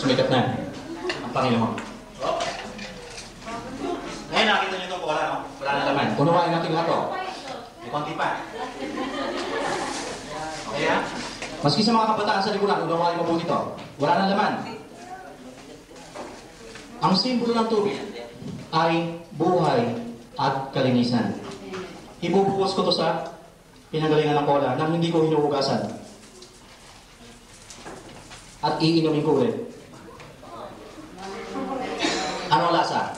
Sumikat na ang Panginoon. Ngayon nakita niyo itong wala, no? Wala na laman. Punuwain natin lahat to. May konti pa. Okay ha? Maski sa mga kabataan sa likuran, unawain mabuti to. Wala na laman. Ang simbolo ng tubig ay buhay at kalinisan. Ibubuhos ko to sa pinanggalingan ng cola nang hindi ko hinuhugasan. At iinumin ko ulit. Anong lasa?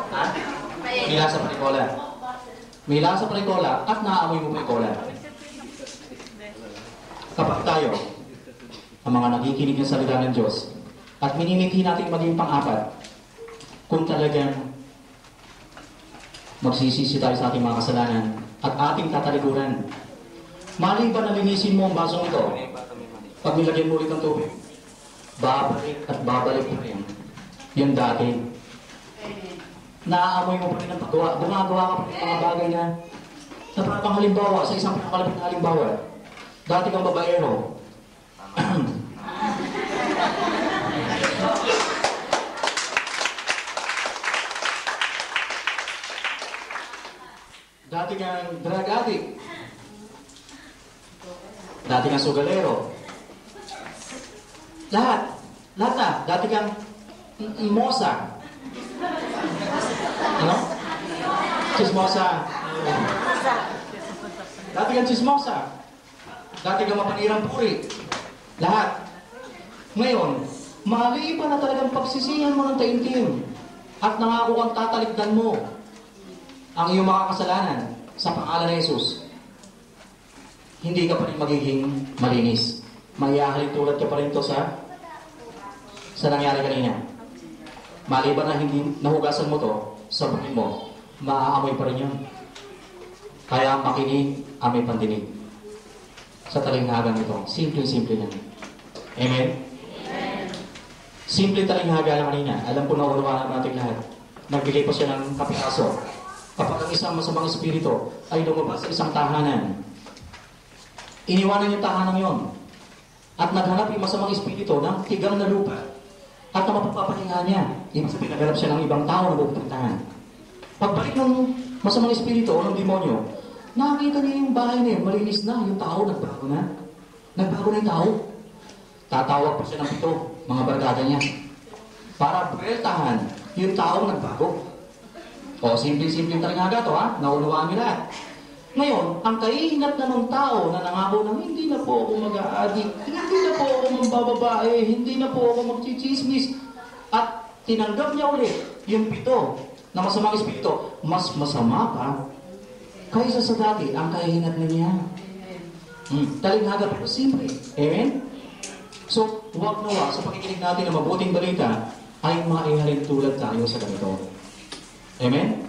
Ha? May lasa pa rin cola. May lasa pa rin cola at naaamoy mo pa rin cola. Kapag tayo, ang mga nakikinig ng salita ng Diyos, at minimithi natin maging pang-apat, kung talagang magsisisi tayo sa ating mga kasalanan at ating tatalikuran. Maliban na linisin mo ang basong ito, pag nilagyan mo ulit ng tubig, babalik at babalik pa rin yung dati. Naaamoy mo pa rin ang paggawa. Gumagawa ka pa rin mga bagay na parang halimbawa, sa isang pinakalapit na halimbawa, dati kang babaero. Dati kang drug addict. Dati kang sugalero. Lahat na. Dati kang mosa. Ano? Chismosa. Dati kang chismosa. Dati kang mapanirang puri. Lahat. Ngayon, maliban na talagang pagsisihan mo ng taimtim at nangako kang tatalikdan mo ang iyong mga kasalanan sa pangalan ni Jesus, hindi ka pa rin magiging malinis. Mayahalin tulad ka pa rin to sa nangyari kanina. Maliban na hindi nahugasan mo to sa buhay mo, maaamoy pa rin yun. Kaya makinig, amay pandinig. Sa talinghagan ito, simple-simple lang. Amen? Amen. Simple talinghaga lang kanina. Alam ko na unawanan natin lahat. Nagbigay pa siya ng kapiraso. Kapag ang isang masamang espiritu ay lumabas sa isang tahanan, iniwanan yung tahanan yon at naghanap yung masamang espiritu ng tigang na lupa at na mapapapahinga niya. Ibig sabihin, naghanap siya ng ibang tao na pupuntahan. Pagbalik ng masamang espiritu o ng demonyo, nakakita niya yung bahay na yun, malinis na, yung tao nagbago na. Nagbago na yung tao. Tatawag pa siya ng pito, mga barkada niya, para buweltahan yung tao nagbago. O, simple-simple talaga to, ha? Naunawaan niyo lahat. Ngayon, ang kahihinat na ng tao na nangako na hindi na po ako mag-a-addict, hindi na po ako mambababae, hindi na po ako magchichismis, at tinanggap niya ulit yung pito na masamang espiritu, mas masama pa kaysa sa dati ang kahihinat na niya. Talinghaga pero simple. Amen? So, huwag nawa sa pakikinig natin ng mabuting balita ay maihalin tulad tayo sa ganito. Amen?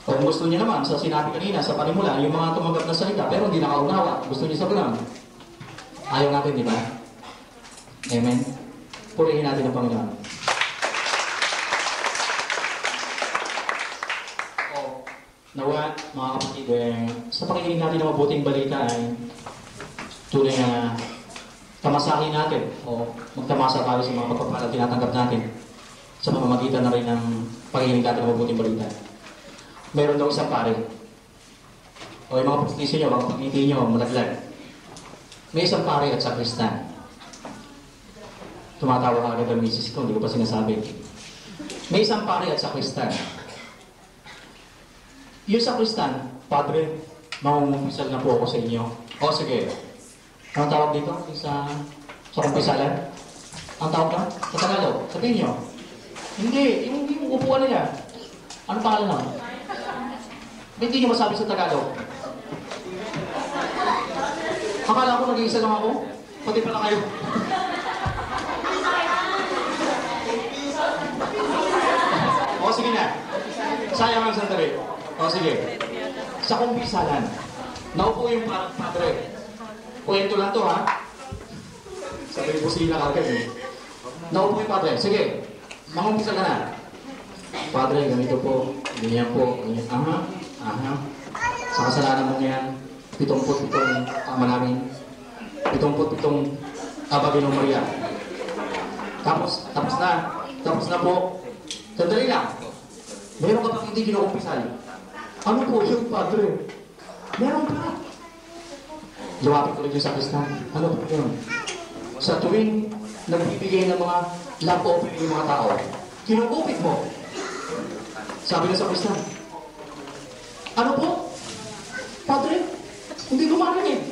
Kung gusto niya naman, sa sinabi kanina, sa panimula, yung mga tumanggap na salita, pero hindi nakaunawa, gusto niya sa bulan. Ayaw natin, di ba? Amen? Purihin natin ang Panginoon. Nawa, mga kapatid, sa pakikinig natin ng mabuting balita ay tunay na tamasahin natin o magtamasa tayo sa mga pagpapalang tinatanggap natin sa pamamagitan na rin ng pakikinig natin ng mabuting balita. Meron daw isang pare. O yung mga pagkikisi nyo, mga pagkikiti nyo, malaglag. May isang pare at sakristan. Tumatawa ka agad ang misis ko, hindi ko pa sinasabi. May isang pare at sakristan. Yung sakristan, Padre, mangungumpisal na po ako sa inyo. O sige. Anong tawag dito? Sa kumpisalan? Ang tawag ka? Sa Tagalog? Sabihin nyo. Hindi. Yung upuan nila. Ano pangalan naman? Hindi nyo masabi sa Tagalog. Akala ko nag-iisa lang ako. Pati pala kayo. O sige na. Sayang ang sandali. O sige. Sa kumpisalan. Naupo yung padre. Kwento lang to, ha? Sabi po sila kagad eh. Naupo yung padre. Sige. Mangumpisa ka na. Padre, ganito po. Ganyan po. Ganyan. Aha. Sa kasalanan mo yan, 77 ama namin. 77 Aba, Ginong Maria. Tapos na po. Sandali lang. Meron ka pang hindi kinukumpisal. Ano po yung Padre? Meron pa. Lumapit ko lang yung sakristan. Ano po yun? Sa tuwing nagbibigay ng mga love offering yung mga tao, kinugupit mo. Sabi ng sakristan, ano po? Padre, hindi ko marinig.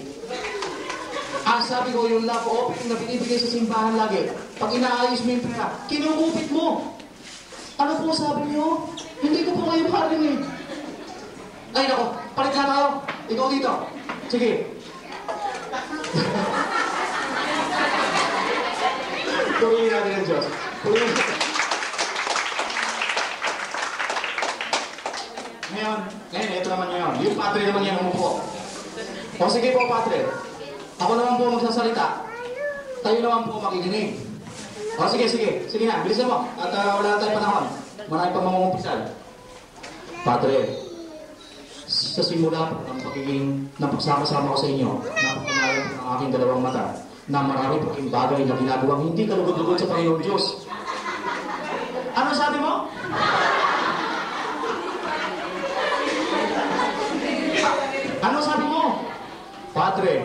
Sabi ko yung love offering na binibigay sa simbahan lagi, pag inaayos mo yung pera, kinugupit mo. Ano po sabi niyo? Hindi ko po kayo marinig. Ay nako, palit na tayo. Ikaw dito. Sige. Purihin natin ang Diyos. Ngayon, ito naman ngayon. Yung Padre naman yan umupo. O sige po, Padre. Ako naman po magsasalita. Tayo naman po makikinig. O sige. Sige na, bilisan mo. At wala na tayong panahon. Marami pa mamumumpisal. Padre, sa simula po ng pagiging napagsama-sama ko sa inyo, napakamayan po ng aking dalawang mata na marami po yung bagay na ginagawang hindi kalugod-lugod sa Panginoon Diyos. Ano sabi mo? Ano sabi mo? Padre,